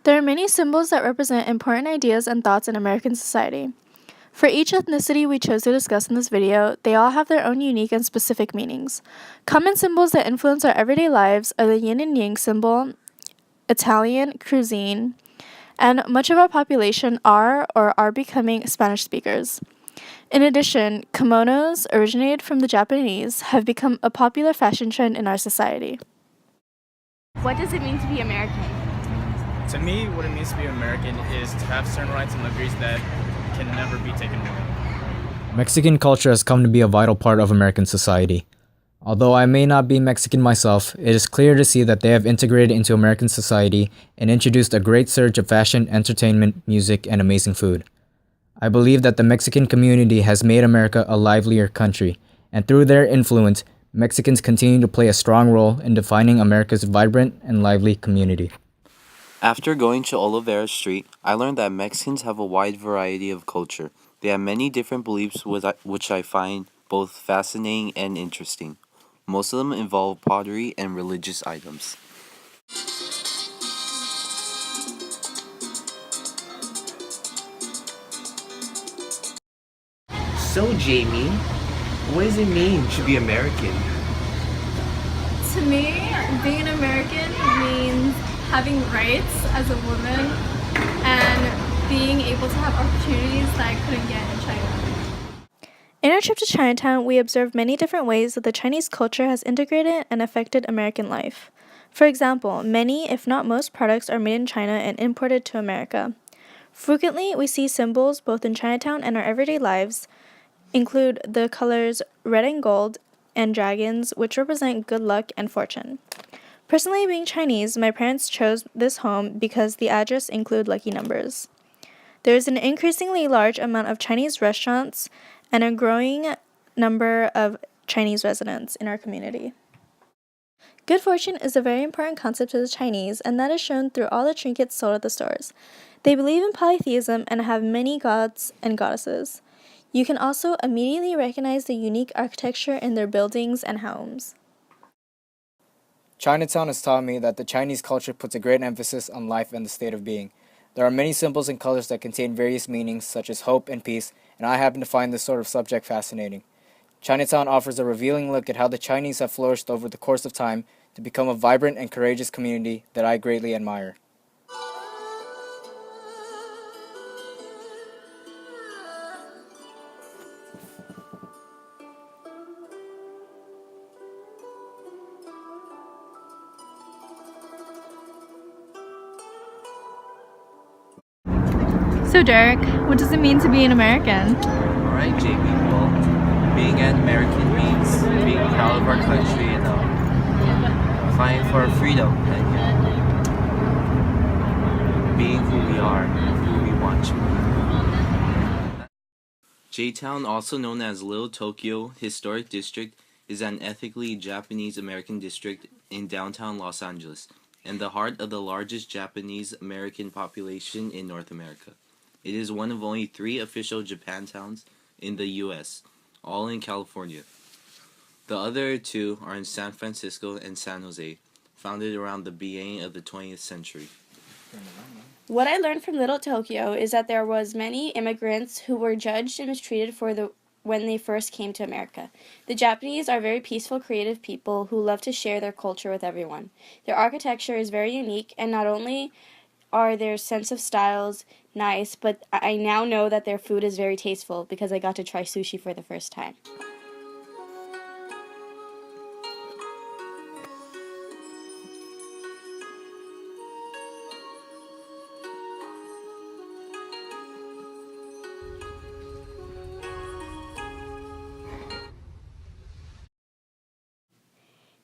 There are many symbols that represent important ideas and thoughts in American society. For each ethnicity we chose to discuss in this video, they all have their own unique and specific meanings. Common symbols that influence our everyday lives are the yin and yang symbol, Italian cuisine, and much of our population are or are becoming Spanish speakers. In addition, kimonos, originated from the Japanese, have become a popular fashion trend in our society. What does it mean to be American? To me, what it means to be American is to have certain rights and liberties that can never be taken away. Mexican culture has come to be a vital part of American society. Although I may not be Mexican myself, it is clear to see that they have integrated into American society and introduced a great surge of fashion, entertainment, music, and amazing food. I believe that the Mexican community has made America a livelier country, and through their influence, Mexicans continue to play a strong role in defining America's vibrant and lively community. After going to Olivera Street, I learned that Mexicans have a wide variety of culture. They have many different beliefs which I find both fascinating and interesting. Most of them involve pottery and religious items. So, Jamie, what does it mean to be American? To me, being an American means having rights as a woman and being able to have opportunities that I couldn't get in China. In our trip to Chinatown, we observed many different ways that the Chinese culture has integrated and affected American life. For example, many, if not most, products are made in China and imported to America. Frequently, we see symbols both in Chinatown and our everyday lives include the colors red and gold and dragons, which represent good luck and fortune. Personally, being Chinese, my parents chose this home because the address include lucky numbers. There is an increasingly large amount of Chinese restaurants and a growing number of Chinese residents in our community. Good fortune is a very important concept to the Chinese, and that is shown through all the trinkets sold at the stores. They believe in polytheism and have many gods and goddesses. You can also immediately recognize the unique architecture in their buildings and homes. Chinatown has taught me that the Chinese culture puts a great emphasis on life and the state of being. There are many symbols and colors that contain various meanings, such as hope and peace, and I happen to find this sort of subject fascinating. Chinatown offers a revealing look at how the Chinese have flourished over the course of time to become a vibrant and courageous community that I greatly admire. So Derek, what does it mean to be an American? Alright, Jamie, well, being an American means being proud of our country and fighting for our freedom and being who we are, who we want to be. J-Town, also known as Little Tokyo Historic District, is an ethnically Japanese American district in downtown Los Angeles and the heart of the largest Japanese American population in North America. It is one of only 3 official Japantowns in the U.S., all in California. The other 2 are in San Francisco and San Jose, founded around the beginning of the 20th century. What I learned from Little Tokyo is that there was many immigrants who were judged and mistreated when they first came to America. The Japanese are very peaceful, creative people who love to share their culture with everyone. Their architecture is very unique, and not only are their sense of styles nice, but I now know that their food is very tasteful because I got to try sushi for the first time.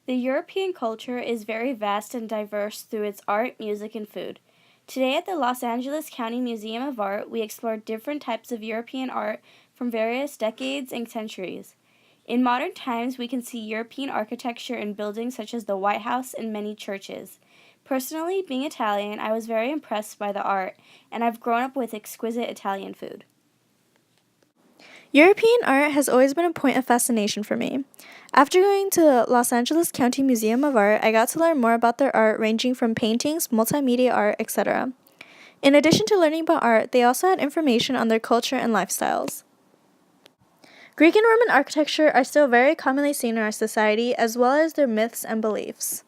The European culture is very vast and diverse through its art, music, and food. Today at the Los Angeles County Museum of Art, we explore different types of European art from various decades and centuries. In modern times, we can see European architecture in buildings such as the White House and many churches. Personally, being Italian, I was very impressed by the art, and I've grown up with exquisite Italian food. European art has always been a point of fascination for me. After going to the Los Angeles County Museum of Art, I got to learn more about their art ranging from paintings, multimedia art, etc. In addition to learning about art, they also had information on their culture and lifestyles. Greek and Roman architecture are still very commonly seen in our society, as well as their myths and beliefs.